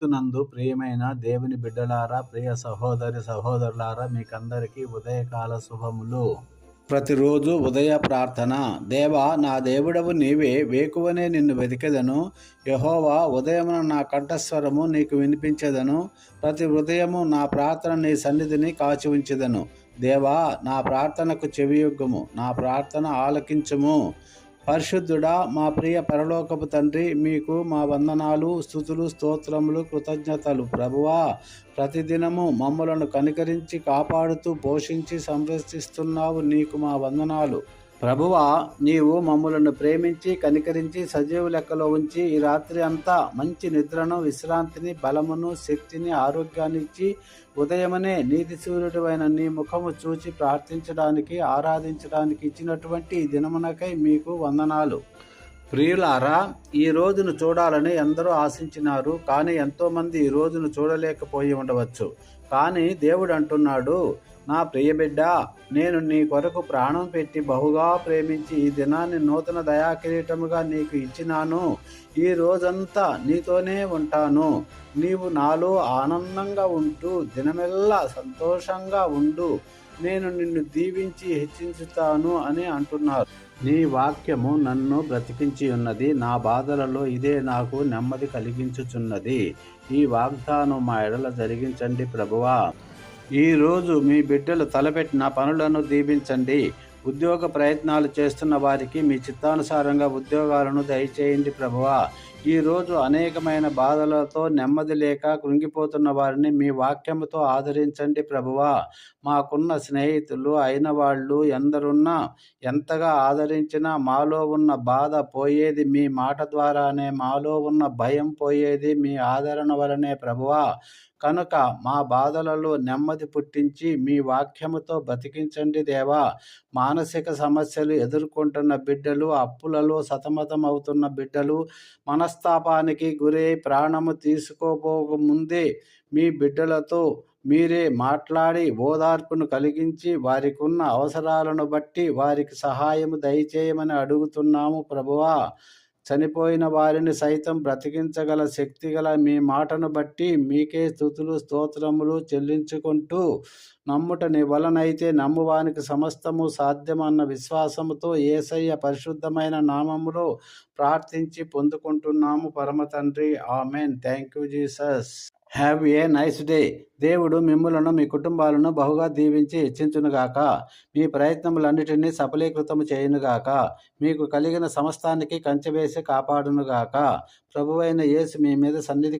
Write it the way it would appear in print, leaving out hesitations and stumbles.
నందు ప్రియమైన దేవుని బిడ్డలారా, ప్రియ సహోదరి సహోదరులారా, మీకందరికీ ఉదయకాల శుభములు. ప్రతిరోజు ఉదయ ప్రార్థన. దేవా, నా దేవుడవు నీవే, వేకువనే నిన్ను వెతికెదను. యెహోవా, ఉదయమున నా కంఠస్వరము నీకు వినిపించెదను. ప్రతి ఉదయము నా ప్రార్థన నీ సన్నిధిని కాచి ఉంచెదను. దేవా, నా ప్రార్థనకు చెవియొగ్గుము, నా ప్రార్థన ఆలకించుము. పరిశుద్ధుడా, మా ప్రియ పరలోకపు తండ్రి, మీకు మా వందనాలు, స్తుతులు, స్తోత్రములు, కృతజ్ఞతలు. ప్రభువా, ప్రతిదినము మమ్మలను కనికరించి కాపాడుతూ పోషించి సంరక్షిస్తున్నావు, నీకు మా వందనాలు. ప్రభువా, నీవు మమ్మలను ప్రేమించి కనికరించి సజీవ లెక్కలో ఉంచి ఈ రాత్రి అంతా మంచి నిద్రను, విశ్రాంతిని, బలమును, శక్తిని, ఆరోగ్యాన్ని ఇచ్చి ఉదయమనే నీతి సూర్యుడైన నీ ముఖము చూచి ప్రార్థించడానికి, ఆరాధించడానికి ఇచ్చినటువంటి ఈ దినమునకై మీకు వందనాలు. ప్రియులారా, ఈ రోజును చూడాలని ఎందరో ఆశించినారు, కానీ ఎంతోమంది ఈ రోజును చూడలేకపోయి ఉండవచ్చు. కానీ దేవుడు అంటున్నాడు, నా ప్రియబిడ్డ, నేను నీ కొరకు ప్రాణం పెట్టి బహుగా ప్రేమించి ఈ దినాన్ని నూతన దయాకిరీటముగా నీకు ఇచ్చినాను. ఈ రోజంతా నీతోనే ఉంటాను. నీవు నాలో ఆనందంగా ఉంటూ దినమెల్లా సంతోషంగా ఉండు. నేను నిన్ను దీవించి హెచ్చించుతాను అని అంటున్నారు. నీ వాక్యము నన్ను బ్రతికించి ఉన్నది. నా బాధలలో ఇదే నాకు నెమ్మది కలిగించుచున్నది. ఈ వాగ్దానం మా ఎడల జరిగించండి ప్రభువా. ఈరోజు మీ బిడ్డలు తలపెట్టిన పనులను దీవించండి. ఉద్యోగ ప్రయత్నాలు చేస్తున్న వారికి మీ చిత్తానుసారంగా ఉద్యోగాలను దయచేయండి ప్రభువా. ఈరోజు అనేకమైన బాధలతో నెమ్మది లేక కృంగిపోతున్న వారిని మీ వాక్యముతో ఆదరించండి ప్రభువా. మాకున్న స్నేహితులు అయిన వాళ్ళు ఎందరున్నా, ఎంతగా ఆదరించినా మాలో ఉన్న బాధ పోయేది మీ మాట ద్వారానే, మాలో ఉన్న భయం పోయేది మీ ఆదరణ వలనే ప్రభువా. కనుక మా బాధలలో నెమ్మది పుట్టించి మీ వాక్యముతో బ్రతికించండి దేవా. మానసిక సమస్యలు ఎదుర్కొంటున్న బిడ్డలు, అప్పులలో సతమతమవుతున్న బిడ్డలు, మనస్తాపానికి గురై ప్రాణము తీసుకోబోకముందే మీ బిడ్డలతో మీరే మాట్లాడి ఓదార్పును కలిగించి వారికి ఉన్న అవసరాలను బట్టి వారికి సహాయము దయచేయమని అడుగుతున్నాము ప్రభువా. చనిపోయిన వారిని సైతం బ్రతికించగల శక్తిగల మీ మాటను బట్టి మీకే స్తుతులు, స్తోత్రములు చెల్లించుకుంటూ, నమ్ముట నీ వలనైతే నమ్మువానికి సమస్తము సాధ్యమన్న విశ్వాసముతో యేసయ్య పరిశుద్ధమైన నామములో ప్రార్థించి పొందుకుంటున్నాము పరమ తండ్రి. Amen. Thank you Jesus. Have a nice day. దేవుడు మిమ్ములను, మీ కుటుంబాలను బహుగా దీవించి హెచ్చించునుగాక. మీ ప్రయత్నములన్నిటినీ సఫలీకృతము చేయునుగాక. మీకు కలిగిన సమస్తానికి కంచె వేసి కాపాడునుగాక. ప్రభువైన యేసు మీ మీద సన్నిధి